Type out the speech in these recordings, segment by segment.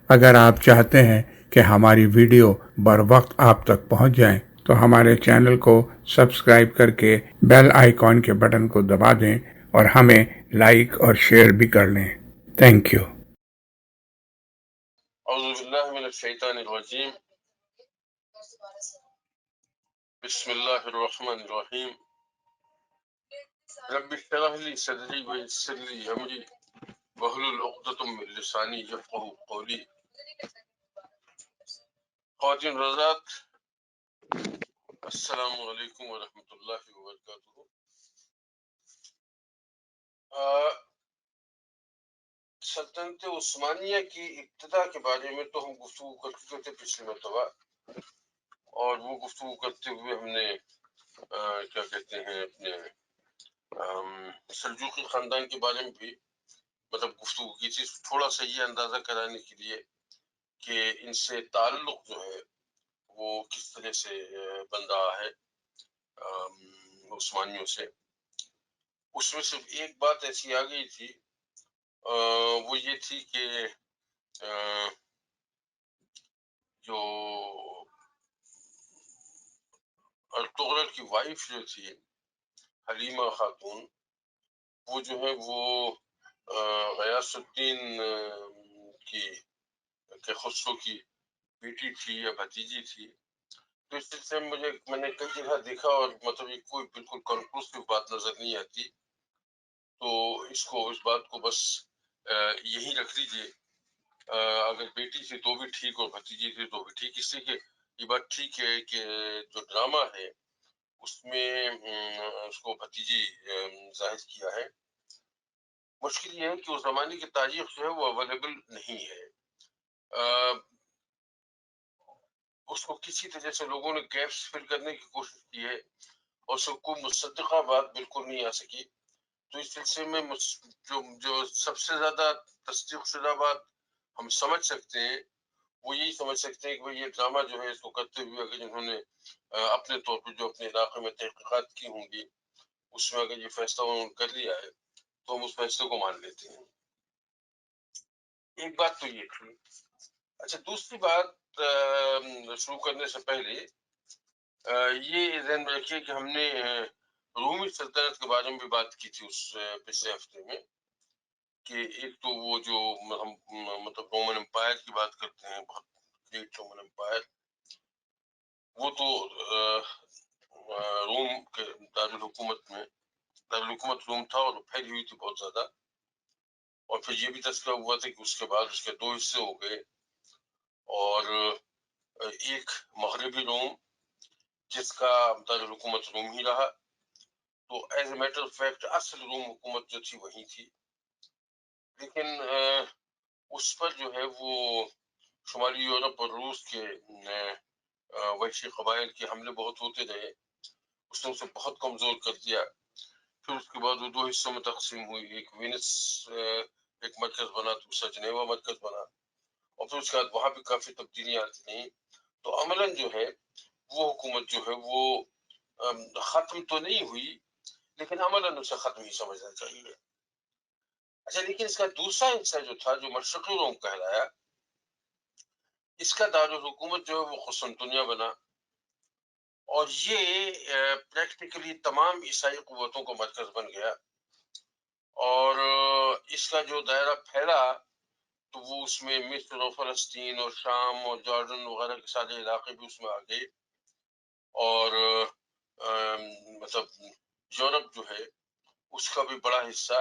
اگر آپ چاہتے ہیں کہ ہماری ویڈیو بر وقت آپ تک پہنچ جائیں تو ہمارے چینل کو سبسکرائب کر کے بیل آئیکن کے بٹن کو دبا دیں اور ہمیں لائک اور شیئر بھی کر لیں۔ Thank you. اعوذ باللہ من الشیطان الرجیم، بسم اللہ الرحمن الرحیم۔ رب اشرح لی صدری ویسر لی امری واحلل عقدۃ من لسانی یفقہوا قولی۔ خواتین حضرات، السلام علیکم ورحمۃ اللہ وبرکاتہ۔ سلطنت عثمانیہ کی ابتدا کے بارے میں تو ہم گفتگو کر چکے تھے پچھلی مرتبہ، اور وہ گفتگو کرتے ہوئے ہم نے کیا کہتے ہیں اپنے سلجوقی خاندان کے بارے میں بھی گفتگو کی تھی، تھوڑا سا یہ اندازہ کرانے کے لیے کہ ان سے تعلق جو ہے وہ کس طرح سے بن رہا ہے عثمانیوں سے۔ اس میں صرف ایک بات ایسی آ گئی تھی، وہ یہ تھی کہ جو ارطغرل کی وائف جو تھی حلیمہ خاتون، وہ جو ہے وہ غیاث الدین کی خسرو کی بیٹی تھی یا بھتیجی تھی۔ تو اس سلسلے میں میں نے کئی جگہ دیکھا، اور یہ کوئی بالکل کنکلوسیو بات نظر نہیں آتی، تو اس بات کو بس یہی رکھ لیجیے۔ اگر بیٹی تھی تو بھی ٹھیک اور بھتیجی تھی تو بھی ٹھیک، اس لیے کہ یہ بات ٹھیک ہے کہ جو ڈرامہ ہے اس میں اس کو بھتیجی ظاہر کیا ہے۔ مشکل یہ ہے کہ اس زمانے کی تاریخ جو ہے وہ اویلیبل نہیں ہے، اس کو کسی طرح سے لوگوں نے گیپس فل کرنے کی کوشش کی ہے، اور اس کو کوئی مصدقہ بات بالکل نہیں آ سکی۔ تو اس سلسلے میں جو سب سے زیادہ تصدیق شدہ بات ہم سمجھ سکتے ہیں وہ یہی سمجھ سکتے ہیں کہ یہ ڈرامہ جو ہے اس کو کرتے ہوئے اگر انہوں نے اپنے طور پہ جو اپنے علاقے میں تحقیقات کی ہوں گی، اس میں اگر یہ فیصلہ انہوں نے کر لیا ہے تو ہم اس فیصلے کو مان لیتے ہیں۔ ایک بات تو یہ تھی۔ اچھا، دوسری بات شروع کرنے سے پہلے یہ ذہن میں رکھیے کہ ہم نے رومی سلطنت کے بارے میں بھی بات کی تھی اس پچھلے ہفتے میں، کہ ایک تو وہ جو ہم رومن امپائر کی بات کرتے ہیں، بہت گریٹ رومن امپائر، وہ تو روم کے دارالحکومت روم تھا اور پھیلی ہوئی تھی بہت زیادہ، اور پھر یہ بھی تذکرہ ہوا تھا کہ اس کے بعد اس کے دو حصے ہو گئے، اور ایک مغربی روم جس کا دارالحکومت روم ہی رہا، تو as a matter of fact اصل روم حکومت جو تھی وہی تھی، لیکن اس پر جو ہے وہ شمالی یورپ اور روس کے وحشی قبائل کے حملے بہت ہوتے رہے، اس نے اسے بہت کمزور کر دیا۔ پھر اس کے بعد وہ دو حصوں میں تقسیم ہوئی، ایک وینس ایک مرکز بنا، دوسرا جنیوا مرکز بنا، اور پھر اس کے بعد وہاں بھی کافی تبدیلیاں آتی رہیں، تو عملاً جو ہے وہ حکومت جو ہے وہ ختم تو نہیں ہوئی، لیکن عملاً اسے ختم ہی سمجھنا چاہیے۔ اچھا، لیکن اس کا دوسرا حصہ جو تھا، جو مشرقی روم کہلایا، اس کا دارالحکومت جو ہے وہ قسطنطنیہ بنا، اور یہ پریکٹیکلی تمام عیسائی قوتوں کا مرکز بن گیا، اور اس کا جو دائرہ پھیلا تو وہ اس میں مصر اور فلسطین اور شام اور جارڈن وغیرہ کے سارے علاقے بھی اس میں آ گئے، اور یورپ جو ہے اس کا بھی بڑا حصہ،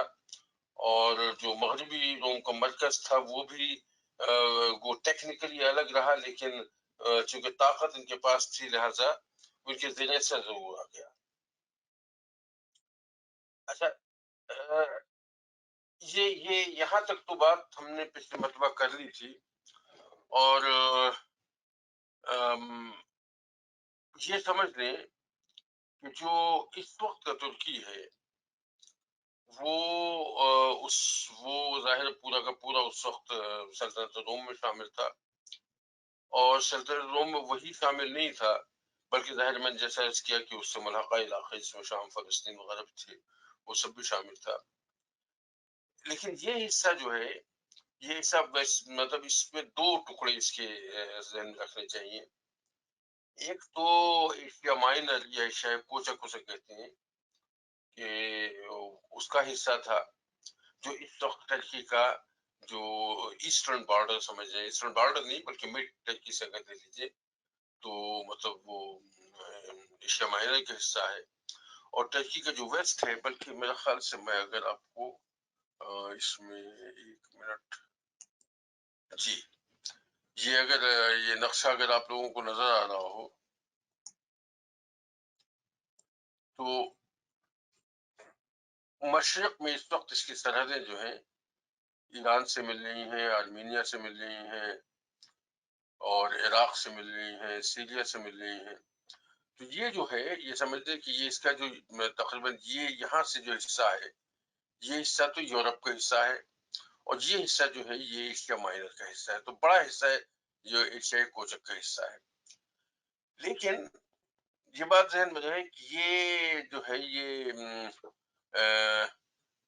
اور جو مغربی روم کا مرکز تھا وہ بھی وہ ٹیکنیکلی الگ رہا، لیکن چونکہ طاقت ان کے پاس تھی لہٰذا ان کے ذریعے سے ضرور آ گیا۔ اچھا، یہ یہاں تک تو بات ہم نے پچھلے مرتبہ کر لی تھی، اور یہ سمجھ لیں کہ جو اس وقت کا ترکی ہے وہ ظاہر پورا کا پورا اس وقت سلطنت روم میں شامل تھا، اور سلطنت روم میں وہی شامل نہیں تھا بلکہ ظاہر میں نے جیسا عرض کیا کہ اس سے ملحقہ علاقے جس میں شام فلسطین وغیرہ بھی تھے وہ سب بھی شامل تھا، لیکن یہ حصہ جو ہے یہ سب مطلب اس میں دو ٹکڑے اس کے ذہن میں رکھنے چاہیے. ایک تو ایشیا مائنر یا ایشیا کوچک اسے کہتے ہیں کہ اس کا حصہ تھا جو اس وقت ٹرکی کا جو ایسٹرن بارڈر سمجھ جائے، ایسٹرن بارڈر نہیں بلکہ مڈ ٹرکی سے اگر دے لیجیے تو مطلب وہ ایشیا مائنر کا حصہ ہے. اور ٹرکی کا جو ویسٹ ہے، بلکہ میرا خیال سے میں اگر آپ کو اس میں ایک منٹ، جی یہ اگر یہ نقشہ اگر آپ لوگوں کو نظر آ رہا ہو تو مشرق میں اس وقت اس کی سرحدیں جو ہیں ایران سے مل رہی ہیں، آرمینیا سے مل رہی ہیں، اور عراق سے مل رہی ہیں، سیریا سے مل رہی ہیں. تو یہ جو ہے یہ سمجھتے کہ یہ اس کا جو تقریباً یہ یہاں سے جو حصہ ہے یہ حصہ تو یورپ کا حصہ ہے، اور یہ حصہ جو ہے یہ ایشیا مائنر کا حصہ ہے. تو بڑا حصہ ہے جو ایشیائی کوچک کا حصہ ہے. لیکن یہ بات ذہن میں رہے کہ یہ جو ہے یہ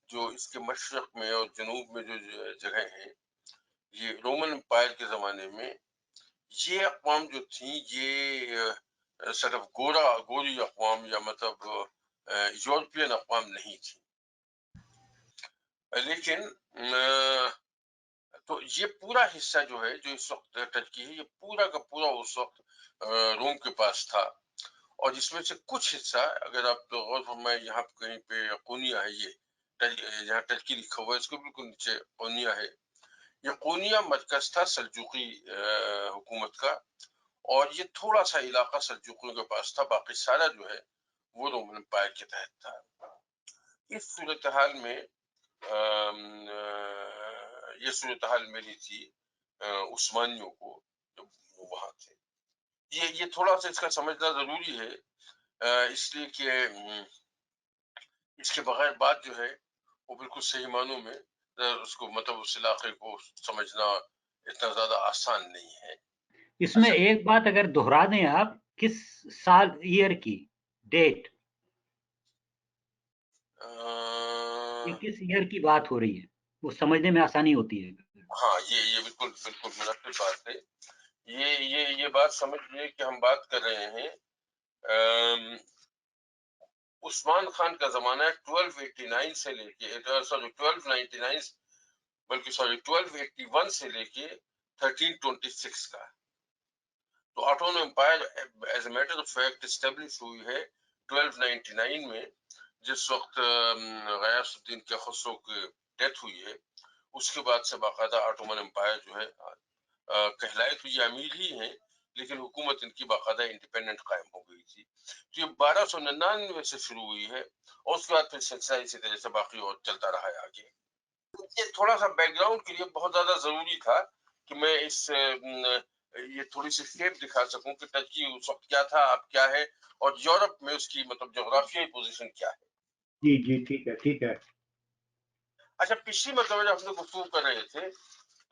جو اس کے مشرق میں اور جنوب میں جو جگہ ہیں، یہ رومن امپائر کے زمانے میں یہ اقوام جو تھیں یہ صرف گوری اقوام یا مطلب یورپین اقوام نہیں تھی. لیکن تو یہ پورا حصہ جو ہے جو اس وقت ٹرکی ہے، یہ پورا کا پورا اس وقت روم کے پاس تھا. اور جس میں سے کچھ حصہ اگر آپ غور فرمائیں، یہاں پہ کہیں پہ قونیا ہے، یہ جہاں ٹرکی لکھا ہوا ہے اس کے بالکل نیچے قونیا ہے. یہ قونیا مرکز تھا سلجوقی حکومت کا، اور یہ تھوڑا سا علاقہ سلجوقیوں کے پاس تھا، باقی سارا جو ہے وہ رومن امپائر کے تحت تھا. اس صورتحال میں یہ صورتحال ملی تھی عثمانیوں کو جو وہاں تھے. یہ تھوڑا سا اس کا سمجھنا ضروری ہے، اس لیے کہ اس کے بغیر بات جو ہے وہ بالکل صحیح معنوں میں اس کو مطلب اس علاقے کو سمجھنا اتنا زیادہ آسان نہیں ہے. اس میں ایک بات اگر دہرا دیں آپ، کس سال ایئر کی ڈیٹ، کس ایئر کی بات ہو رہی ہے، وہ سمجھنے میں آسانی ہوتی ہے. ہاں یہ بالکل مناسب بات ہے. یہ بات سمجھیے کہ ہم بات کر رہے ہیں عثمان خان کا زمانہ ہے 1289 سے لے کے 1299 بلکہ 1281 سے لے کے 1326 کا. تو Ottoman empire as a matter of fact establish ہوئی ہے 1299 میں، جس وقت غیاث الدین کے خسرو کی ڈیتھ ہوئی ہے. اس کے بعد سے باقاعدہ آٹومن امپائر جو ہے کہلائے تو یہ امیر ہی ہیں، لیکن حکومت ان کی باقاعدہ انڈیپینڈنٹ قائم ہو گئی تھی. تو یہ 1299 سے شروع ہوئی ہے، اور اس کے بعد پھر سلسلہ اسی طرح سے باقی اور چلتا رہا ہے آگے. یہ تھوڑا سا بیک گراؤنڈ کے لیے بہت زیادہ ضروری تھا کہ میں اس یہ تھوڑی سی شیپ دکھا سکوں کہ ٹرکی اس وقت کیا تھا، اب کیا ہے، اور یورپ میں اس کی مطلب جغرافیائی پوزیشن کیا ہے. جی ٹھیک ہے. اچھا، پچھلی مرتبہ جب ہم نے گفتگو کر رہے تھے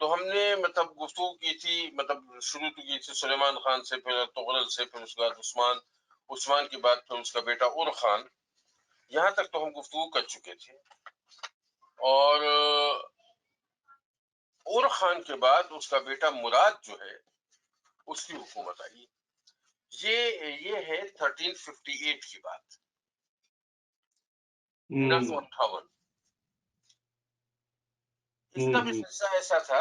تو ہم نے مطلب گفتگو کی تھی، مطلب شروع تو کی تھی سلیمان خان سے، پھر تغرل سے، پھر اس کے بعد عثمان کے بعد پھر اس کا بیٹا اور خان. یہاں تک تو ہم گفتگو کر چکے تھے. اور اور خان کے بعد اس کا بیٹا مراد جو ہے اس کی حکومت آئی. یہ ہے 1358 کی بات، 1358. اس کا بھی سلسلہ ایسا تھا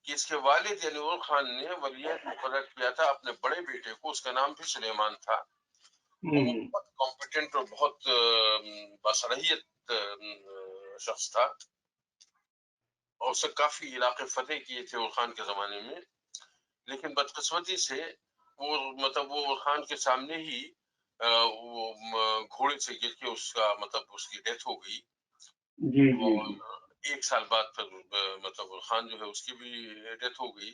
کہ اس کے والد یعنی اور خان نے ولیعہد مقرر کیا تھا اپنے بڑے بیٹے کو، اس کا نام بھی سلیمان تھا. وہ بہت کمپیٹنٹ اور بہت باصلاحیت شخص تھا، اور اس نے کافی علاقے فتح کیے تھے اور خان کے زمانے میں. لیکن بدقسمتی سے وہ خان کے سامنے ہی وہ گھوڑے سے گر کے اس کا مطلب اس کی ڈیتھ ہو گئی. اور ایک سال بعد پھر مطلب خان جو ہے اس کی بھی ڈیتھ ہو گئی.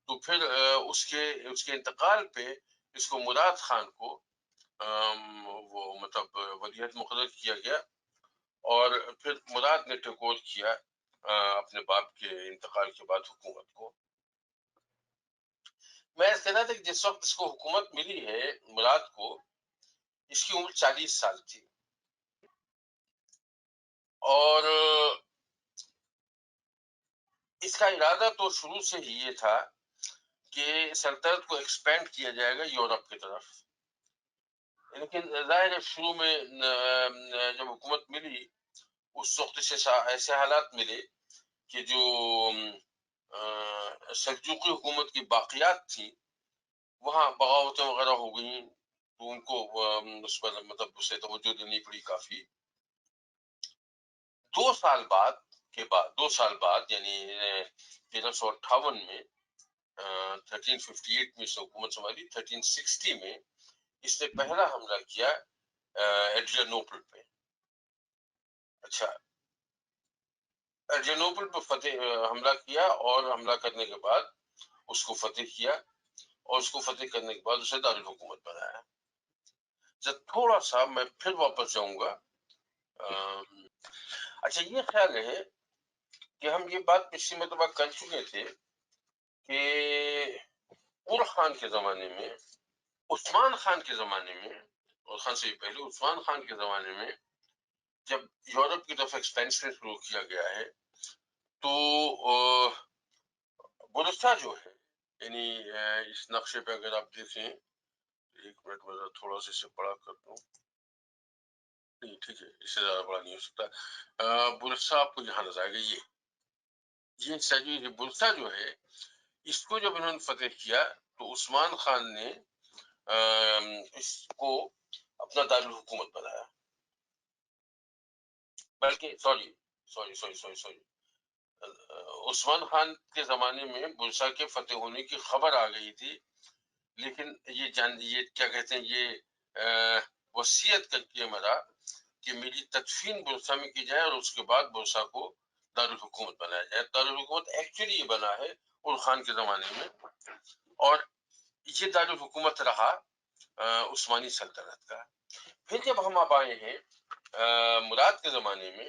تو پھر اس کے انتقال پہ اس کو مراد خان کو وہ مطلب ولیعہد مقرر کیا گیا، اور پھر مراد نے ٹیک اوور کیا اپنے باپ کے انتقال کے بعد حکومت کو. میں کہنا تھا کہ جس وقت اس کو حکومت ملی ہے مراد کو، اس کی عمر 40 سال تھی. اور اس کا ارادہ تو شروع سے ہی یہ تھا کہ سلطنت کو ایکسپینڈ کیا جائے گا یورپ کی طرف، لیکن ظاہر ہے شروع میں جب حکومت ملی اس وقت سے ایسے حالات ملے کہ جو سلجوقی حکومت کی باقیات تھیں وہاں بغاوتیں وغیرہ ہو گئیں، تو ان کو اس پر مطلب اسے توجہ دینی پڑی کافی۔ 2 سال بعد یعنی 1358 میں 1358 میں اس نے حکومت سنبھالی، 1360 میں اس نے پہلا حملہ کیا ایڈریانوپل پہ۔ اچھا، ایڈریانوپل پہ حملہ کیا اور حملہ کرنے کے بعد اس کو فتح کیا، اور اس کو فتح کرنے کے بعد اسے دارالحکومت بنایا۔ جب تھوڑا سا میں پھر واپس جاؤں گا، اچھا یہ خیال ہے کہ ہم یہ بات پچھلی مرتبہ کر چکے تھے کہ اور خان کے زمانے میں، عثمان خان کے زمانے میں، اور خان سے پہلے عثمان خان کے زمانے میں جب یورپ کی طرف ایکسپینشن شروع کیا گیا ہے تو بلوچا جو ہے، یعنی اس نقشے پہ اگر آپ دیکھیں، ایک منٹ میں تھوڑا سا اسے بڑا کر دوں، نہیں ٹھیک ہے اس سے زیادہ بڑا نہیں ہو سکتا، بلوچا آپ کو یہاں نظر آئے گا، یہ سجی بلوچا جو ہے، اس کو جب انہوں نے فتح کیا تو عثمان خان نے اس کو اپنا دارالحکومت بنایا، بلکہ سوری عثمان خان کے زمانے میں بلوچا کے فتح ہونے کی خبر آ گئی تھی، لیکن یہ کیا کہتے ہیں، یہ وصیت کر کے مرا کہ میری تدفین بلوچا میں کی جائے اور اس کے بعد بلوچا کو دارالحکومت بنایا جائے۔ دارالحکومت ایکچولی یہ بنا ہے اور خان کے زمانے میں، اور یہ دارالحکومت رہا عثمانی سلطنت کا۔ پھر جب ہم اب آئے ہیں مراد کے زمانے میں،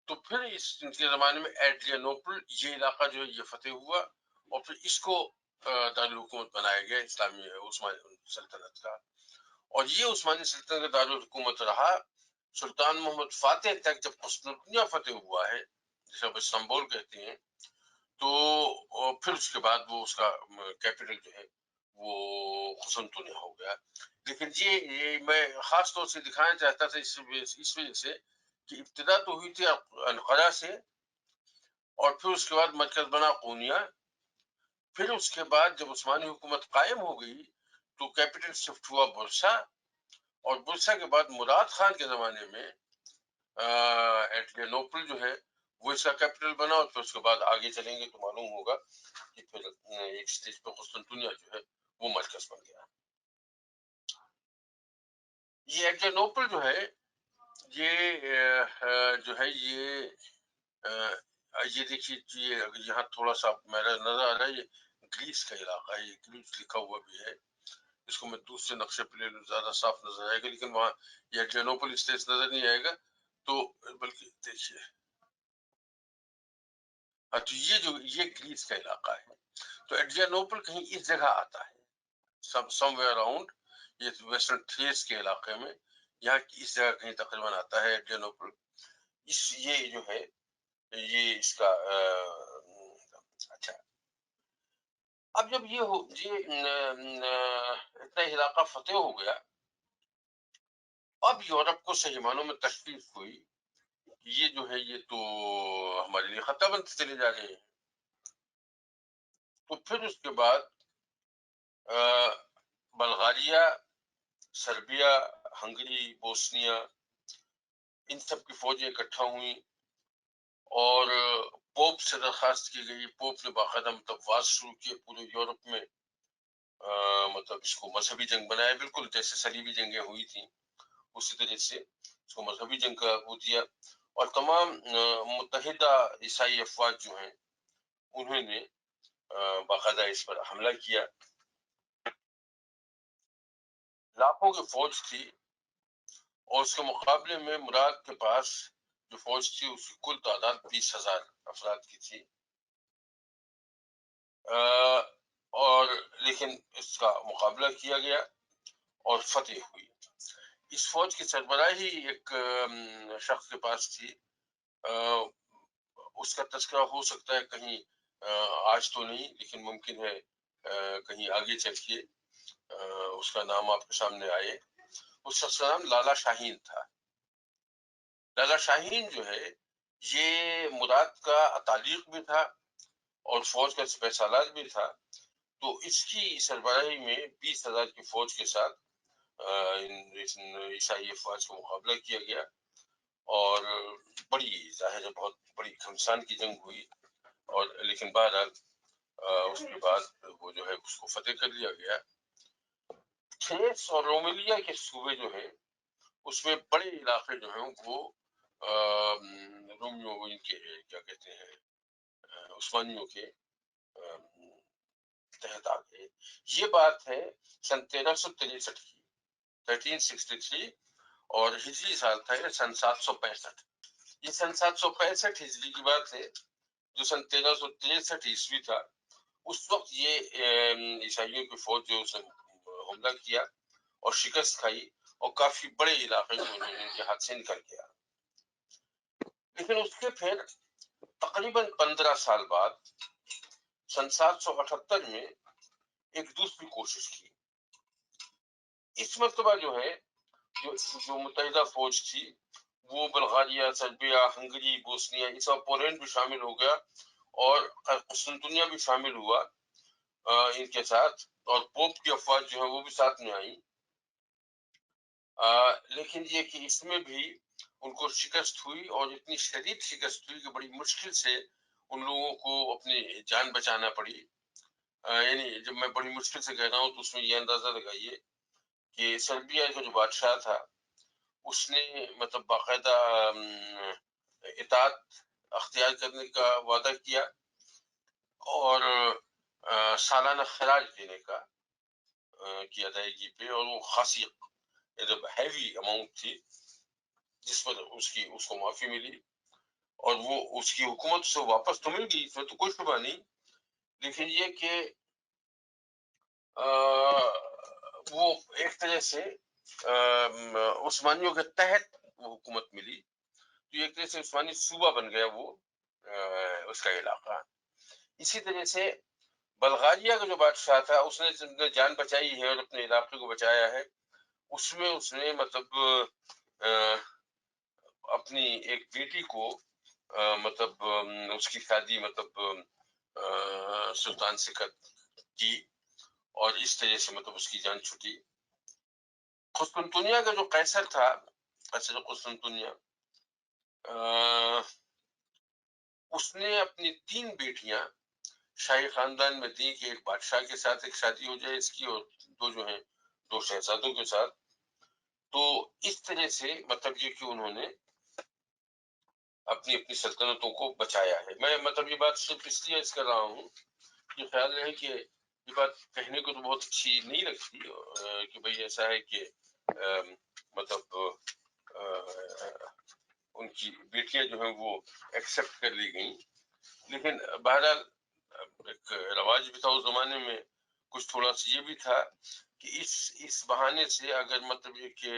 تو پھر ان کے زمانے میں ایڈریانوپل یہ علاقہ جو ہے یہ فتح ہوا، اور پھر اس کو دارالحکومت بنایا گیا اسلامی عثمانی سلطنت کا، اور یہ عثمانی سلطنت کا دارالحکومت رہا سلطان محمد فاتح تک۔ جب قسطنطنیہ فتح ہوا ہے جسے اب استنبول کہتے ہیں، تو پھر اس کے بعد وہ اس کا کیپٹل جو ہے وہ قسطنطنیہ ہو گیا۔ لیکن یہ میں خاص طور سے دکھانا چاہتا تھا اس وجہ سے کہ ابتدا تو ہوئی تھی انقرہ سے، اور پھر اس کے بعد مرکز بنا قونیہ، پھر اس کے بعد جب عثمانی حکومت قائم ہو گئی تو کیپٹل شفٹ ہوا برسا، اور برسا کے بعد مراد خان کے زمانے میں ایڈریانوپل جو ہے وہ اس کا کیپٹل بنا، اور پھر اس کے بعد آگے چلیں گے تو معلوم ہوگا کہ پھر ایک سٹیج پہ قسطنطنیہ جو ہے وہ مرکز بن گیا۔ یہ ایڈریانوپل جو ہے یہ جو ہے یہ دیکھیے یہاں تھوڑا سا میرا نظر آ رہا ہے، یہ گریس کا علاقہ ہے، یہ گریس لکھا ہوا بھی ہے، اس کو میں دوسرے نقشے پہ لے لوں زیادہ صاف نظر آئے گا، لیکن وہاں یہ ایڈریانوپل اسٹیج نظر نہیں آئے گا، تو بلکہ دیکھیے تو یہ گریس کا علاقہ ہے، تو ایڈریانوپل کہیں اس جگہ آتا ہے، سم ویئر اراؤنڈ یہ ویسٹرن تھریس کے علاقے میں، یہاں اس جگہ کہیں تقریباً آتا ہے ایڈریانوپل۔ یہ جو ہے یہ اس کا اچھا، اب جب یہ اتنا علاقہ فتح ہو گیا، اب یورپ کو صحیح معنوں میں تشویش ہوئی، یہ جو ہے یہ تو ہمارے لیے خطرہ بنتے چلے جا رہے ہیں۔ تو پھر اس کے بعد بلغاریہ، سربیا، ہنگری، بوسنیا، ان سب کی فوجیں اکٹھا ہوئیں اور پوپ سے درخواست کی گئی، پوپ نے باقاعدہ متواز شروع کیے پورے یورپ میں، مطلب اس کو مذہبی جنگ بنایا، بالکل جیسے صلیبی جنگیں ہوئی تھیں اسی طرح سے اس کو مذہبی جنگ کا وہ دیا، اور تمام متحدہ عیسائی افواج جو ہیں انہوں نے باقاعدہ اس پر حملہ کیا۔ لاکھوں کی فوج تھی، اور اس کے مقابلے میں مراد کے پاس جو فوج تھی اس کی کل تعداد 20,000 افراد کی تھی، اور لیکن اس کا مقابلہ کیا گیا اور فتح ہوئی۔ اس فوج کی سربراہی ایک شخص کے پاس تھی، اس کا تذکرہ ہو سکتا ہے کہیں آج تو نہیں، لیکن ممکن ہے کہیں آگے چل کے اس کا نام آپ کے سامنے آئے. اس شخص کا نام لالا شاہین تھا. لالا شاہین جو ہے یہ مراد کا تعلیق بھی تھا اور فوج کا سپہ سالار بھی تھا. تو اس کی سربراہی میں 20,000 کی فوج کے ساتھ عیسائی افواج کا مقابلہ کیا گیا اور بڑی ظاہر ہے بہت بڑی گھمسان کی جنگ ہوئی. اور لیکن بہرحال اس کے بعد وہ جو ہے اس کو فتح کر لیا گیا. تھریس اور رومیلیا کے صوبے جو ہیں اس میں بڑے علاقے جو ہیں وہ رومیو ان کے کیا کہتے ہیں عثمانیوں کے تحت آ گئے. یہ بات ہے سن 1363 کی 1363 اور ہجری سال تھا سن 765. یہ سن 765 ہجری کی بات ہے جو سن 1363 عیسوی تھا. اس وقت یہ عیسائیوں کی فوج جو اس نے حملہ کیا اور شکست کھائی اور کافی بڑے علاقے کو ان کے ہاتھ سے نکل گیا. لیکن اس کے پھر تقریباً 15 سال بعد سن 778 میں ایک دوسری کوشش کی. اس مرتبہ جو ہے جو متحدہ فوج تھی وہ بلغاریہ، سربیا، ہنگری، بوسنیا، یہ سب پولینڈ بھی شامل ہو گیا اور قسطنطنیہ بھی شامل ہوا ان کے ساتھ، اور پوپ کی افواج جو ہے وہ بھی ساتھ میں آئی. لیکن یہ کہ اس میں بھی ان کو شکست ہوئی اور اتنی شدید شکست ہوئی کہ بڑی مشکل سے ان لوگوں کو اپنی جان بچانا پڑی. یعنی جب میں بڑی مشکل سے کہہ رہا ہوں تو اس میں یہ اندازہ لگائیے کہ سربیا کا جو بادشاہ تھا اس نے مطلب باقاعدہ اطاعت اختیار کرنے کا وعدہ کیا اور سالانہ خراج دینے کا کی ادائیگی پہ، اور وہ خاصی ہیوی اماؤنٹ تھی جس پر اس کو معافی ملی اور وہ اس کی حکومت سے واپس تو مل گئی، اس میں تو کوئی شبہ نہیں. لیکن یہ کہ وہ ایک طرح سے عثمانیوں کے تحت وہ حکومت ملی، تو ایک طرح سے عثمانی صوبہ بن گیا وہ اس کا علاقہ. اسی طرح سے بلغاریہ کا جو بادشاہ تھا اس نے جان بچائی ہے اور اپنے علاقے کو بچایا ہے. اس نے مطلب اپنی ایک بیٹی کو مطلب اس کی شادی مطلب سلطان سے کی اور اس طرح سے مطلب اس کی جان چھٹی. قسطنطنیہ کا جو قیصر تھا، قیصر قسطنطنیہ، اس نے اپنی 3 بیٹیاں شاہی خاندان میں دی کہ ایک بادشاہ کے ساتھ ایک شادی ہو جائے اس کی اور 2 جو ہیں 2 شہزادوں کے ساتھ. تو اس طرح سے مطلب یہ کہ انہوں نے اپنی سلطنتوں کو بچایا ہے. میں مطلب یہ بات صرف اس لیے کر رہا ہوں کہ خیال رہے کہ یہ بات کہنے کو تو بہت اچھی نہیں لگتی کہ بھئی ایسا ہے کہ مطلب ان کی بیٹیاں جو ہیں وہ ایکسپٹ کر لی گئیں. لیکن بہرحال ایک رواج بھی تھا اس زمانے میں، کچھ تھوڑا سا یہ بھی تھا کہ اس بہانے سے اگر مطلب یہ کہ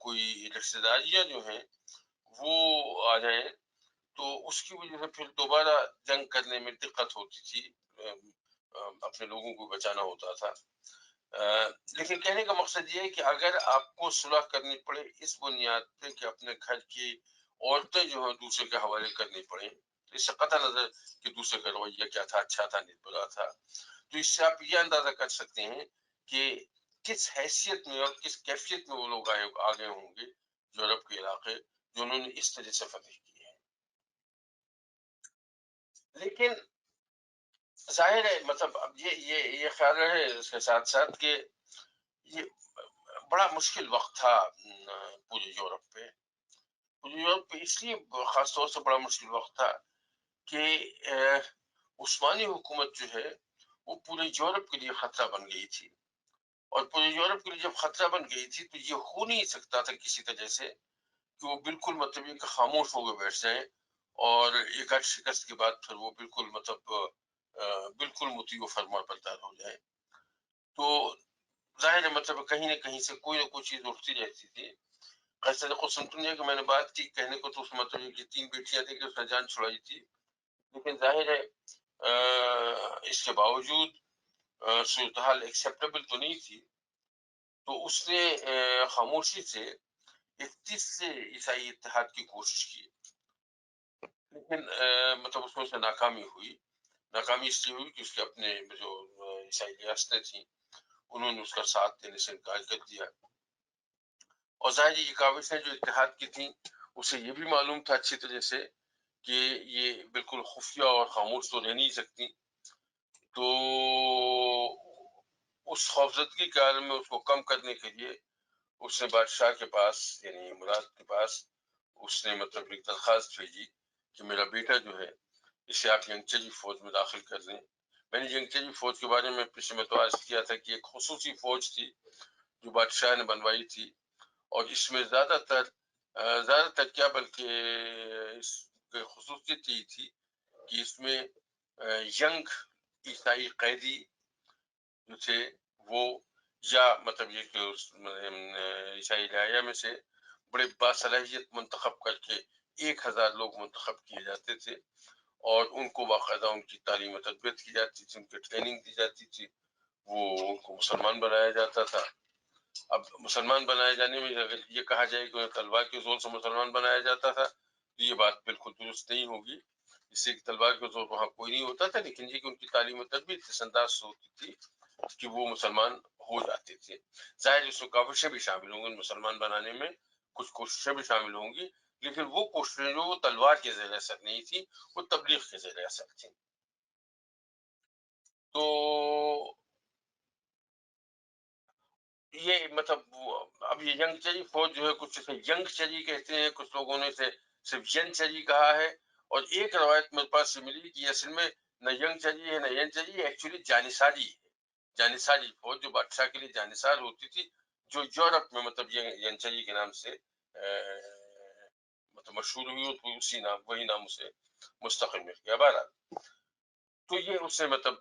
کوئی رشتہ داریاں جو ہیں وہ آ جائیں تو اس کی وجہ سے پھر دوبارہ جنگ کرنے میں دقت ہوتی تھی، اپنے لوگوں کو بچانا ہوتا تھا. لیکن کہنے کا مقصد یہ ہے کہ اگر آپ کو صلح کرنی پڑے اس بنیاد پہ کہ اپنے گھر کی عورتیں جو ہیں دوسرے کے حوالے کرنی پڑیں، اس سے قطع نظر کہ دوسرے کا رویہ کیا تھا، اچھا تھا نہیں برا تھا، تو اس سے آپ یہ اندازہ کر سکتے ہیں کہ کس حیثیت میں اور کس کیفیت میں وہ لوگ آگے ہوں گے یورپ کے علاقے جو انہوں نے اس طرح سے فتح کیے ہیں. لیکن ظاہر ہے مطلب اب یہ خیال رہے اس کے ساتھ ساتھ کہ یہ بڑا مشکل وقت تھا پورے یورپ پہ. پورے یورپ پہ اس لیے خاص طور سے بڑا مشکل وقت تھا کہ عثمانی حکومت جو ہے وہ پورے یورپ کے لیے خطرہ بن گئی تھی، اور پورے یورپ کے لیے جب خطرہ بن گئی تھی تو یہ ہو نہیں سکتا تھا کسی طرح سے کہ وہ بالکل مطلب یہ کہ خاموش ہو کے بیٹھ جائیں اور ایک آدھ شکست کے بعد پھر وہ بالکل مطلب بالکل مطیع و فرما بردار ہو جائے. تو ظاہر ہے مطلب کہیں نہ کہیں سے کوئی نہ کوئی چیز اٹھتی رہتی تھی. قیصر قسطنطنیہ کی میں نے بات کی، کہنے کو تو اس مطلب کہ 3 بیٹیاں تھیں کہ اس نے جان چھڑائی تھی، لیکن ظاہر ہے اس کے باوجود صورتحال ایکسیپٹیبل تو نہیں تھی، تو اس نے خاموشی سے 31 سے عیسائی اتحاد کی کوشش کی، لیکن مطلب اس میں سے ناکامی ہوئی۔ ناکامی اس لیے ہوئی کہ اس کے اپنے جو عیسائی ریاستیں تھیں انہوں نے اس کا ساتھ دینے سے انکار کر دیا، اور ظاہر یہ کاوشیں جو اتحاد کی تھیں اسے یہ بھی معلوم تھا اچھی طرح سے کہ یہ بالکل خفیہ اور خاموش تو رہ نہیں سکتی، تو اس خوفزدگی کے عالم میں اس کو کم کرنے کے لیے اس نے بادشاہ کے پاس یعنی مراد کے پاس اس نے مطلب ایک درخواست بھیجی کہ میرا بیٹا جو ہے اسے آپ ینگچری فوج میں داخل کر دیں۔ میں نے ینگچری فوج کے بارے میں پچھلے میں تو عرض کیا تھا کہ ایک خصوصی فوج تھی جو بادشاہ نے بنوائی تھی، اور اس میں زیادہ تر کیا بلکہ اس کی خصوصیت یہ تھی کہ اس میں ینگ عیسائی قیدی جو تھے وہ یا مطلب یہ کہ عیسائی رعایا میں سے بڑے باصلاحیت منتخب کر کے 1000 لوگ منتخب کیے جاتے تھے، اور ان کو باقاعدہ ان کی تعلیم و تربیت کی جاتی تھی، ان کی ٹریننگ دی جاتی تھی، وہ ان کو مسلمان بنایا جاتا تھا۔ اب مسلمان بنائے جانے میں اگر یہ کہا جائے کہ تلوار کے زور سے مسلمان بنایا جاتا تھا تو یہ بات بالکل درست نہیں ہوگی، اس سے تلوار کے زور وہاں کوئی نہیں ہوتا تھا، لیکن یہ کہ ان کی تعلیم و تربیت اس انداز سے ہوتی تھی کہ وہ مسلمان ہو جاتے تھے۔ ظاہر اس میں کوششیں بھی شامل ہوں گی مسلمان بنانے میں، کچھ کوششیں بھی شامل ہوں گی، لیکن وہ کوششیں جو تلوار کے زیر اثر نہیں تھی، وہ تبلیغ کے زیر اثر تھی۔ تو یہ مطلب اب یہ ینگ چری فوج جو ہے کچھ اسے ینگ چری کہتے ہیں، کچھ لوگوں نے اسے صرف ین چری کہا ہے، اور ایک روایت میرے پاس سے ملی کہ اصل میں نہ ینگ چری ہے نہ ین چری ہے، ایکچولی جانصاری ہے، جانصاری فوج جو بادشاہ کے لیے جانصار ہوتی تھی، جو یورپ میں مطلب ین چری کے نام سے مطلب مشہور ہوئی، تو اسی نام وہی نام اسے مستقل مل گیا۔ بہرحال تو یہ اس نے مطلب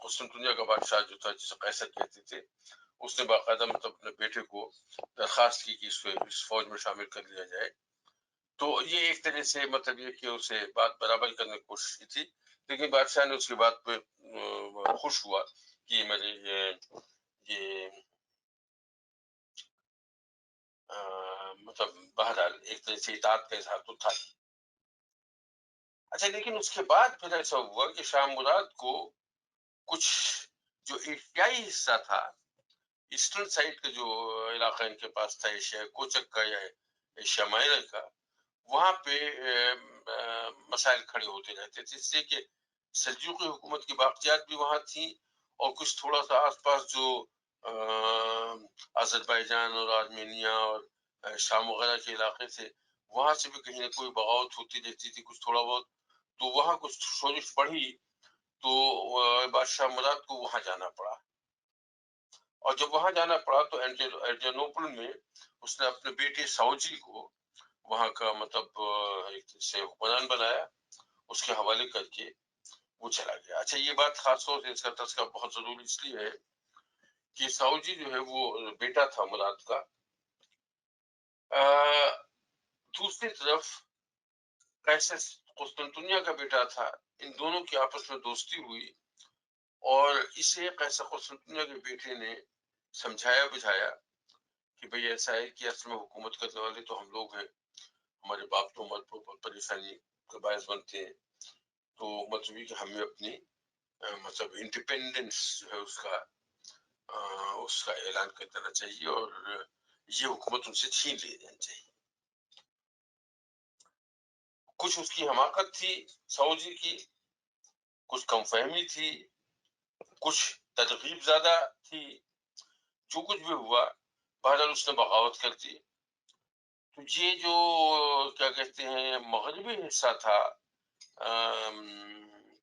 قسطنطنیہ کا بادشاہ جو تھا جسے قیصر کہتے تھے، اس نے باقاعدہ مطلب اپنے بیٹے کو درخواست کی کہ اس فوج میں شامل کر لیا جائے، تو یہ ایک طرح سے مطلب یہ کہ اسے بات برابر کرنے کی کوشش کی تھی، لیکن بادشاہ نے اس کی بات پہ خوش ہوا کہ میرے یہ مطلب بہرحال ایک طرح سے اطاعت کا اظہار تو تھا۔ اچھا، لیکن اس کے بعد پھر ایسا ہوا کہ شاہ مراد کو کچھ جو ایشیائی حصہ تھا، ایسٹرن سائڈ کا جو علاقہ ان کے پاس تھا، ایشیا کوچک کا یا ایشیا مائنر کا، وہاں پہ مسائل کھڑے ہوتے رہتے تھے، اس لیے کہ سلجوقی حکومت کی باقیات بھی وہاں تھیں، اور کچھ تھوڑا سا آس پاس جو آذربائیجان اور آرمینیا اور شام وغیرہ کے علاقے تھے، وہاں سے بھی کہیں نہ کوئی بغاوت ہوتی رہتی تھی کچھ تھوڑا بہت، تو وہاں کچھ شورش پڑی، تو بادشاہ مراد کو وہاں جانا پڑا، اور جب وہاں جانا پڑا تو ایڈریانوپل میں اس نے اپنے بیٹے ساوجی کو وہاں کا مطلب ایک سے حکمران بنایا، اس کے حوالے کر کے وہ چلا گیا۔ اچھا، یہ بات خاص طور سے اس کا تذکرہ بہت ضروری اس لیے ہے کہ ساوجی جو ہے وہ بیٹا تھا مراد کا، دوسری طرف قیصر قسطنطنیہ کا بیٹا تھا، ان دونوں کی آپس میں دوستی ہوئی، اور اسے قیصر قسطنطنیہ کے بیٹے نے سمجھایا بجھایا کہ بھئی ایسا ہے کہ اصل میں حکومت کرنے والے تو ہم لوگ ہیں، ہمارے باپ تو ہمارے پر پریشانی کا باعث بنتے ہیں، تو مطلب کہ ہمیں اپنی مطلب انڈیپینڈنس جو ہے اس کا اعلان کر دینا چاہیے، اور یہ حکومت ان سے چھین لے جانی چاہیے۔ کچھ اس کی حماقت تھی ساوجی کی، کچھ کم فہمی تھی، کچھ ترغیب زیادہ تھی، جو کچھ بھی ہوا بہرحال اس نے بغاوت کر دی۔ تو یہ جو کیا کہتے ہیں مغربی حصہ تھا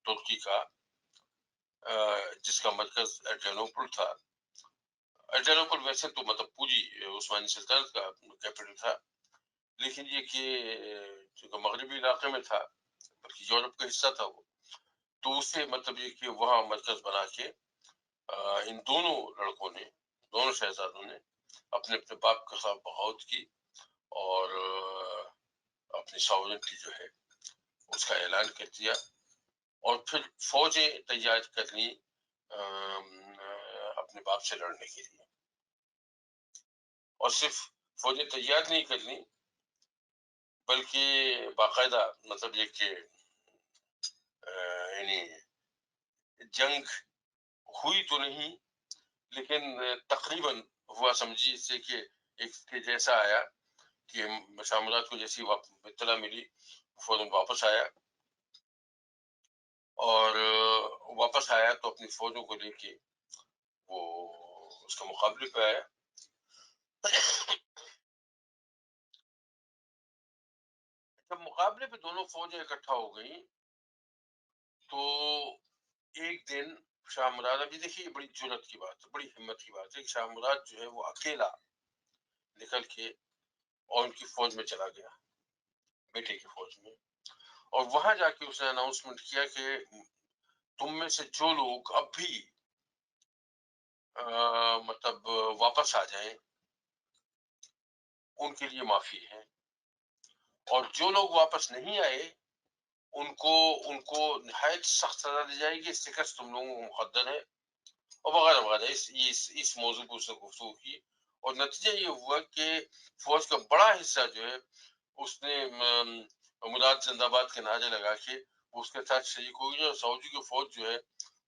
ترکی کا، جس کا مرکز ایڈریانوپل تھا، ایڈریانوپل ویسے تو مطلب پوری عثمانی سلطنت کا کیپٹل تھا، لیکن یہ کہ چونکہ مغربی علاقے میں تھا بلکہ یورپ کا حصہ تھا وہ، تو اسے مطلب یہ کہ وہاں مرکز بنا کے ان دونوں لڑکوں نے، دونوں شہزادوں نے اپنے باپ کے خلاف بغاوت کی، اور اپنی ساورنٹی جو ہے اس کا اعلان کر دیا، اور پھر فوجیں تیار کر لی اپنے باپ سے لڑنے کے لیے. اور صرف فوجیں تیار نہیں کر لی بلکہ باقاعدہ مطلب یہ کہ یعنی جنگ ہوئی تو نہیں لیکن تقریباً ہوا، سمجھیے اس سے کہ ایک کے جیسا آیا کہ شاملات کو جیسی اطلاع ملی فوراً واپس آیا، اور واپس آیا تو اپنی فوجوں کو لے کے وہ اس کے مقابلے پہ آیا. جب مقابلے پہ دونوں فوجیں اکٹھا ہو گئیں تو ایک دن شاہ مراد، ابھی دیکھیے بڑی جرت کی بات ہے، بڑی ہمت کی بات ہے کہ شاہ مراد جو ہے وہ اکیلا نکل کے اور ان کی فوج میں چلا گیا، بیٹے کی فوج میں، اور وہاں جا کے اس نے اناؤنسمنٹ کیا کہ تم میں سے جو لوگ اب بھی مطلب واپس آ جائیں ان کے لیے معافی ہے، اور جو لوگ واپس نہیں آئے ان کو نہایت سخت سزا دی جائے گی، شکست تم لوگوں کو مقدر ہے، اور وغیرہ وغیرہ. اس موضوع پر اس نے گفتگو کی، اور نتیجہ یہ ہوا کہ فوج کا بڑا حصہ جو ہے اس نے مراد زندہ باد کے نعرے لگا کے اس کے ساتھ شریک ہو گئی، اور سعودی کی فوج جو ہے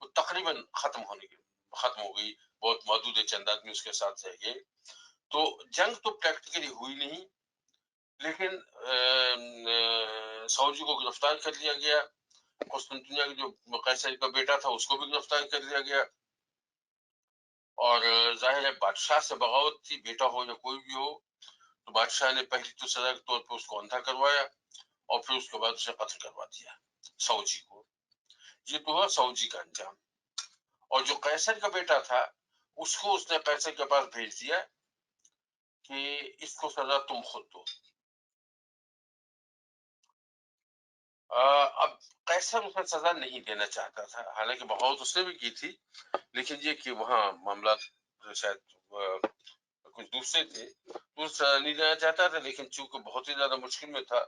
وہ تقریباً ختم ہو گئی، بہت محدود چند آدمی اس کے ساتھ رہ گئے. تو جنگ تو پریکٹیکلی ہوئی نہیں، لیکن سعودی کو گرفتار کر لیا گیا، قسطنطنیہ کے جو قیصر کا بیٹا تھا اس کو بھی گرفتار کر لیا گیا، اور ظاہر ہے بادشاہ سے بغاوت تھی، بیٹا ہو یا کوئی بھی ہو، تو بادشاہ نے پہلی تو سزا کے طور پہ اس کو اندھا کروایا اور پھر اس کے بعد اسے قتل کروا دیا سعودی کو. یہ تو ہوا سعودی کا انجام. اور جو قیصر کا بیٹا تھا اس کو اس نے قیصر کے پاس بھیج دیا کہ اس کو سزا تم خود دو. اب قیصر اسے سزا نہیں دینا چاہتا تھا، حالانکہ بغاوت اس نے بھی کی تھی، لیکن یہ کہ وہاں معاملات شاید کچھ دوسرے تھے تو سزا نہیں دینا چاہتا تھا، لیکن چونکہ بہت ہی زیادہ مشکل میں تھا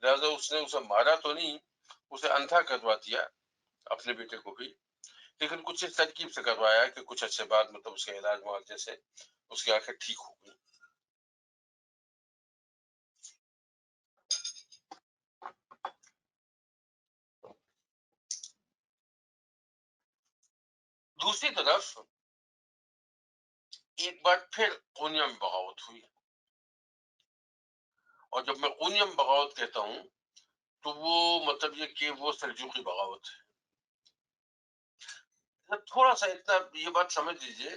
لہٰذا اس نے اسے مارا تو نہیں، اسے اندھا کروا دیا اپنے بیٹے کو بھی، لیکن کچھ اس ترکیب سے کروایا کہ کچھ عرصے بعد مطلب اس کے علاج معالجے سے اس کی آنکھیں ٹھیک ہو گئی. دوسری طرف ایک بار پھر قونیہ میں بغاوت ہوئی، اور جب میں قونیہ میں بغاوت کہتا ہوں تو وہ مطلب یہ کہ وہ سلجوقی بغاوت ہے. تھوڑا سا اتنا یہ بات سمجھ لیجیے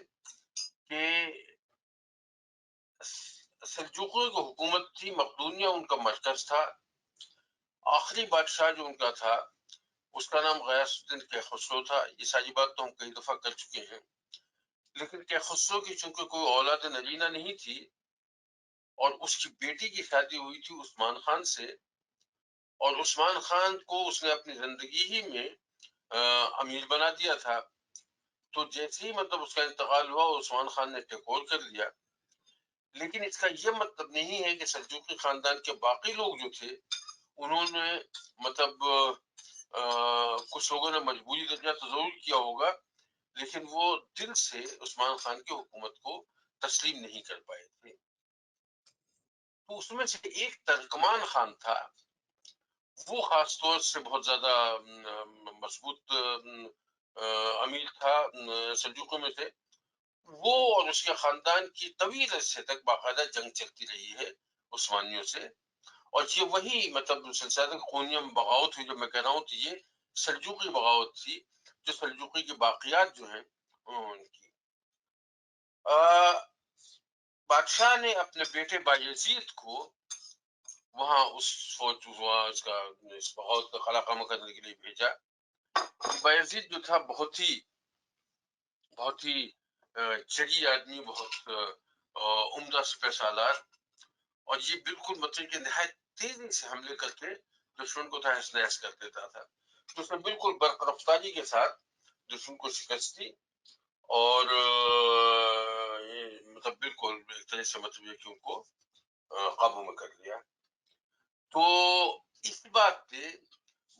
کہ سلجوقیوں کی حکومت تھی، مقدونیہ ان کا مرکز تھا، آخری بادشاہ جو ان کا تھا اس کا نام غیاث الدین کیخسرو تھا. یہ ساری بات تو ہم کئی دفعہ کر چکے ہیں، لیکن کیخسرو کی چونکہ کوئی اولاد نرینہ نہیں تھی اور اس کی بیٹی کی شادی ہوئی تھی عثمان خان سے، اور عثمان خان کو اس نے اپنی زندگی ہی میں امیر بنا دیا تھا، تو جیسے ہی مطلب اس کا انتقال ہوا عثمان خان نے ٹیک اوور کر لیا. لیکن اس کا یہ مطلب نہیں ہے کہ سلجوقی خاندان کے باقی لوگ جو تھے انہوں نے مطلب کچھ لوگوں نے مجبوری درجہ تو ضرور کیا ہوگا، لیکن وہ دل سے عثمان خان کی حکومت کو تسلیم نہیں کر پائے تھے. تو اس میں سے ایک ترکمان خان تھا، وہ خاص طور سے بہت زیادہ مضبوط امیر تھا سلجوقوں میں سے. وہ اور اس کے خاندان کی طویل عرصے تک باقاعدہ جنگ چلتی رہی ہے عثمانیوں سے، اور یہ وہی مطلب سلسلہ قونیہ میں بغاوت ہوئی جو میں کہہ رہا ہوں، تو یہ سلجوقی بغاوت تھی جو سلجوقی کی باقیات جو ہیں ان کی. بادشاہ نے اپنے بیٹے بایزید کو وہاں اس فوج اس کا اس بغاوت کا خلا خامہ کرنے کے لیے بھیجا. بایزید جو تھا بہت ہی جری آدمی، بہت عمدہ سپہ سالار، اور یہ بالکل مطلب کہ نہایت تیزی سے حملے کر کے دشمن کو تہس نہس کر دیتا تھا. تو اس نے بالکل برق رفتاری کے ساتھ دشمن کو شکست دی، اور مطلب بالکل ایک طرح سے مطلب یہ کہ ان کو قابو میں کر لیا. تو اس بات پہ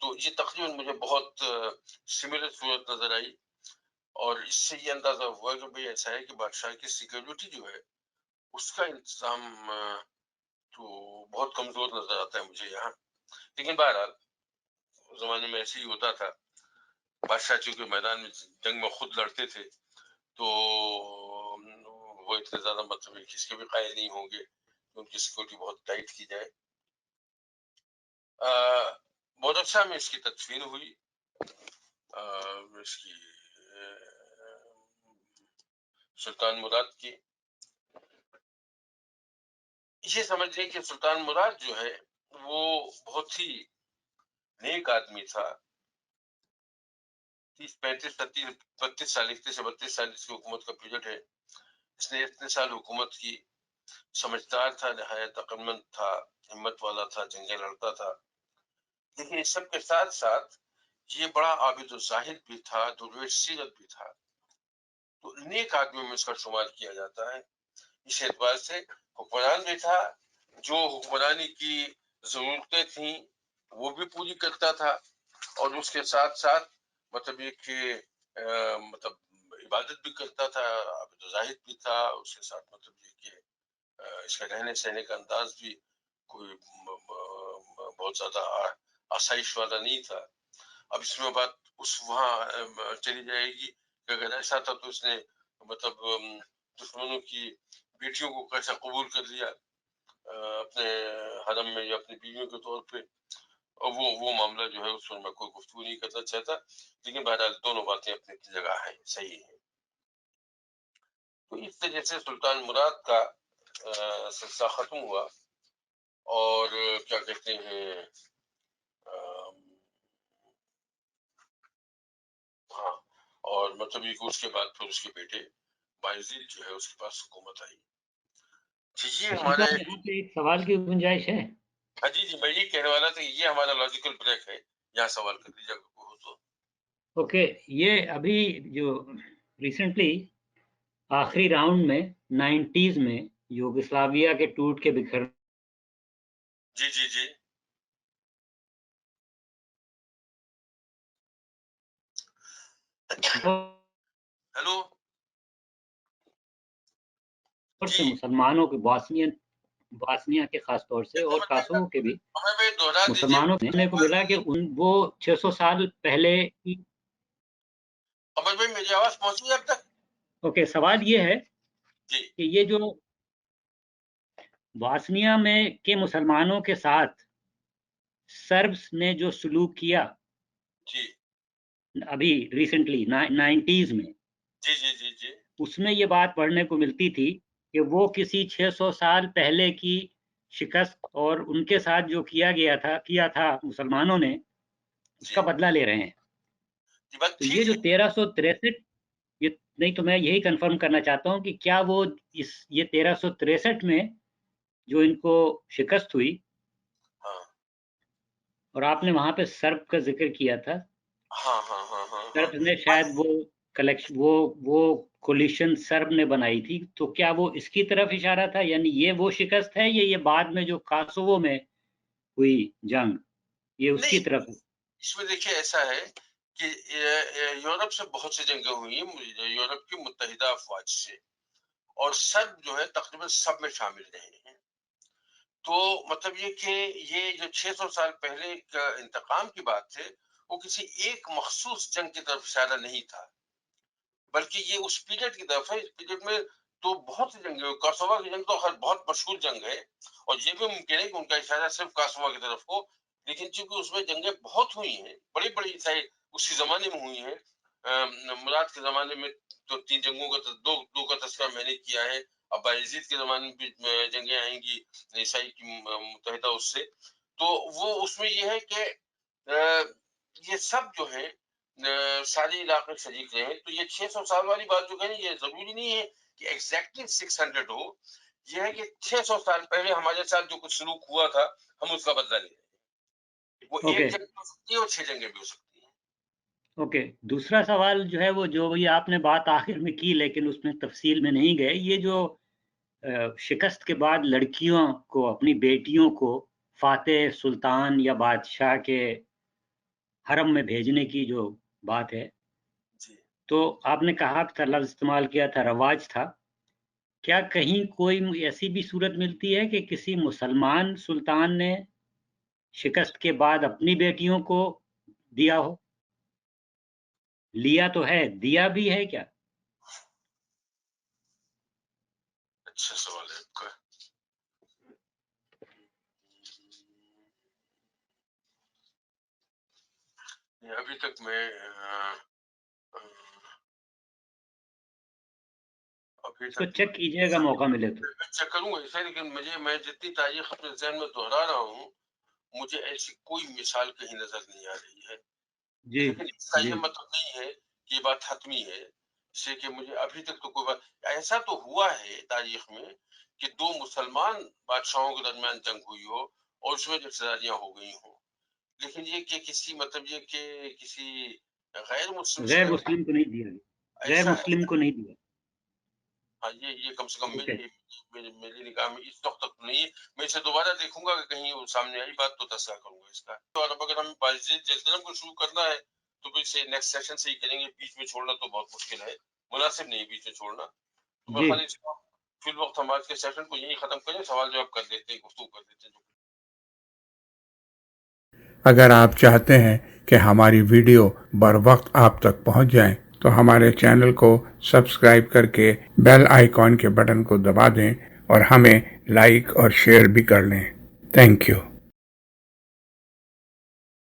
تو یہ تقریباً مجھے بہت سملر صورت نظر آئی، اور اس سے یہ اندازہ ہوا کہ بھئی ایسا ہے کہ بادشاہ کی سیکیورٹی جو ہے اس کا انتظام تو بہت کمزور نظر آتا ہے مجھے یہاں. لیکن بہرحال اس زمانے میں ایسے ہی ہوتا تھا، بادشاہ چونکہ میدان میں جنگ میں خود لڑتے تھے تو وہ اتنے زیادہ مطلب کس کے بھی قائل نہیں ہوں گے کہ ان کی سیکورٹی بہت ٹائٹ کی جائے. بہت اچھا میں اس کی تدفین ہوئی، اس کی سلطان مراد کی. یہ سمجھ لیں کہ سلطان مراد جو ہے وہ بہت ہی نیک آدمی تھا. 32 سال 31 سال اس کی حکومت کا پیریڈ ہے. اس نے اتنے سال حکومت کی، سمجھدار تھا، نہایت عقلمند تھا، ہمت والا تھا، جنگیں لڑتا تھا. لیکن اس سب کے ساتھ ساتھ یہ بڑا عابد و زاہد بھی تھا، درویش سیرت بھی تھا. تو نیک آدمی میں اس کا شمار کیا جاتا ہے. اس اعتبار سے حکمران بھی تھا، جو حکمرانی کی ضرورتیں تھیں وہ بھی پوری کرتا تھا، اور اس کے ساتھ ساتھ مطلب یہ کہ مطلب عبادت بھی کرتا تھا، عابد و زاہد بھی تھا. اس کے ساتھ مطلب یہ کہ اس کا رہنے سہنے کا انداز بھی کوئی بہت زیادہ آسائش والا نہیں تھا. اب اس میں بات وہاں چلی جائے گی کہ اگر ایسا تھا تو اس نے مطلب دشمنوں کی بیٹیوں کو کیسا قبول کر لیا اپنے حرم میں یا اپنی بیویوں کے طور پہ. اور وہ معاملہ جو ہے اس پر میں کوئی گفتگو نہیں کرنا چاہتا. لیکن بہرحال دونوں باتیں اپنی اپنی جگہ ہیں، صحیح ہیں. تو اس طرح سے سلطان مراد کا سلسلہ ختم ہوا، اور کیا کہتے ہیں ہاں، اور مطلب یہ کہ اس کے بعد پھر اس کے بیٹے بایزید جو ہے اس کے پاس حکومت آئی. یہ ہمارے یہاں پہ ایک سوال کی گنجائش ہے. جی میں یہ کہنے والا تھا کہ یہ ہمارا لاجیکل بریک ہے، یہاں سوال کر لیجیے اگر کوئی ہو تو. اوکے، یہ ابھی جو ریسنٹلی آخری راؤنڈ میں 90s میں یوگسلاویا کے ٹوٹ کے بکھر جی ہیلو سے مسلمانوں کے باسنیا کے خاص طور سے اور کاسوو کے بھی مسلمانوں نے کو ملا کہ وہ 600 سال پہلے کی. امر بھائی میری آواز پہنچی اب تک؟ اوکے، سوال یہ ہے کہ یہ جو باسنیا میں کے مسلمانوں کے ساتھ سربس نے جو سلوک کیا ابھی ریسنٹلی 90s میں، جی اس میں یہ بات پڑھنے کو ملتی تھی کہ وہ کسی 600 سال پہلے کی شکست اور ان کے ساتھ جو کیا تھا مسلمانوں نے، اس کا بدلہ لے رہے ہیں. تو یہ جو 1363 نہیں، تو میں یہی کنفرم کرنا چاہتا ہوں کہ کیا وہ یہ 1363 میں جو ان کو شکست ہوئی، اور آپ نے وہاں پہ سرب کا ذکر کیا تھا، سرب نے شاید وہ کولیشن سرب نے بنائی تھی، تو کیا وہ اس کی طرف اشارہ تھا؟ یعنی یہ وہ شکست ہے یا یہ بعد میں جو کاسوو میں ہوئی جنگ یہ اس کی طرف ہے؟ اس میں دیکھیے ایسا ہے کہ یورپ سے بہت سی جنگیں ہوئی ہیں، یورپ کی متحدہ افواج سے، اور سرب جو ہے تقریباً سب میں شامل رہے ہیں. تو مطلب یہ کہ یہ جو 600 سال پہلے کا انتقام کی بات ہے وہ کسی ایک مخصوص جنگ کی طرف اشارہ نہیں تھا، بلکہ یہ اس پیریڈ کی طرف ہے. اس پیریڈ میں تو بہت سی جنگیں ہوئی. کاسووا کی جنگ تو خیر بہت مشہور جنگ ہے، اور یہ بھی ممکن ہے کہ ان کا اشارہ صرف کاسووا کی طرف ہو، لیکن چونکہ اس میں جنگیں بہت ہوئی ہیں، بڑی بڑی اسی زمانے میں ہوئی ہیں. مراد کے زمانے میں تو 3 جنگوں کا دو کا تذکرہ میں نے کیا ہے. اب بایزید کے زمانے میں بھی جنگیں آئیں گی عیسائی کی متحدہ اس سے. تو وہ اس میں یہ ہے کہ یہ سب جو ہے سارے علاقے شریک رہے. تو یہ 600 سال والی بات جو کہیں یہ ضروری نہیں ہے کہ ایگزیکٹلی 600 ہو. یہ ہے کہ 600 سال پہلے ہمارے ساتھ جو کچھ سلوک ہوا تھا ہم اس کا بدلہ لے رہے ہیں. وہ ایک جنگ ہو سکتی ہے اور 6 جنگیں بھی ہو سکتی ہیں. اوکے، دوسرا سوال جو ہے وہ جو بھی آپ نے بات آخر میں کی لیکن اس میں تفصیل میں نہیں گئے، یہ جو شکست کے بعد لڑکیوں کو، اپنی بیٹیوں کو فاتح، سلطان یا بادشاہ کے حرم میں بھیجنے کی جو بات ہے، جی تو آپ نے کہا تھا، لفظ استعمال کیا تھا رواج تھا، کیا کہیں کوئی ایسی بھی صورت ملتی ہے کہ کسی مسلمان سلطان نے شکست کے بعد اپنی بیٹیوں کو دیا ہو؟ لیا تو ہے، دیا بھی ہے کیا؟ اچھا سوال ہے آپ کا. ابھی تک میں اس کو چیک کیجئے گا موقع ملے تو. چیک کروں گا اسے، لیکن میں جتنی تاریخ اپنے ذہن میں دہرا رہا ہوں مجھے ایسی کوئی مثال کہیں نظر نہیں آ رہی ہے. جی لیکن اس کا جی یہ مطلب نہیں ہے کہ یہ بات حتمی ہے. اس سے کہ مجھے ابھی تک تو کوئی بات ایسا تو ہوا ہے تاریخ میں کہ 2 مسلمان بادشاہوں کے درمیان جنگ ہوئی ہو اور اس میں اقتداریاں ہو گئی ہوں، لیکن یہ کہ کسی مطلب یہ کہ کسی غیر مسلم غیر شہر مسلم کو نہیں دیا، غیر ایسا مسلم کو نہیں دیا. ہاں یہ کم سے کم اوکے. میری نگاہ میں اس وقت تک تو نہیں ہے. میں اسے دوبارہ دیکھوں گا کہ کہیں وہ سامنے آئی بات تو تذکرہ کروں گا اس کا. اور اب اگر ہم باجد جلدرم کو شروع کرنا ہے تو پھر اسے نیکسٹ سیشن سے ہی کریں گے. بیچ میں چھوڑنا تو بہت مشکل ہے، مناسب نہیں بیچ میں چھوڑنا. تو میں جی خالی فی الوقت ہم آج کے سیشن کو یہی ختم کریں، سوال جواب کر دیتے ہیں، گفتگو کر دیتے ہیں. اگر آپ چاہتے ہیں کہ ہماری ویڈیو بر وقت آپ تک پہنچ جائیں تو ہمارے چینل کو سبسکرائب کر کے بیل آئیکن کے بٹن کو دبا دیں اور ہمیں لائک اور شیئر بھی کر لیں. Thank you.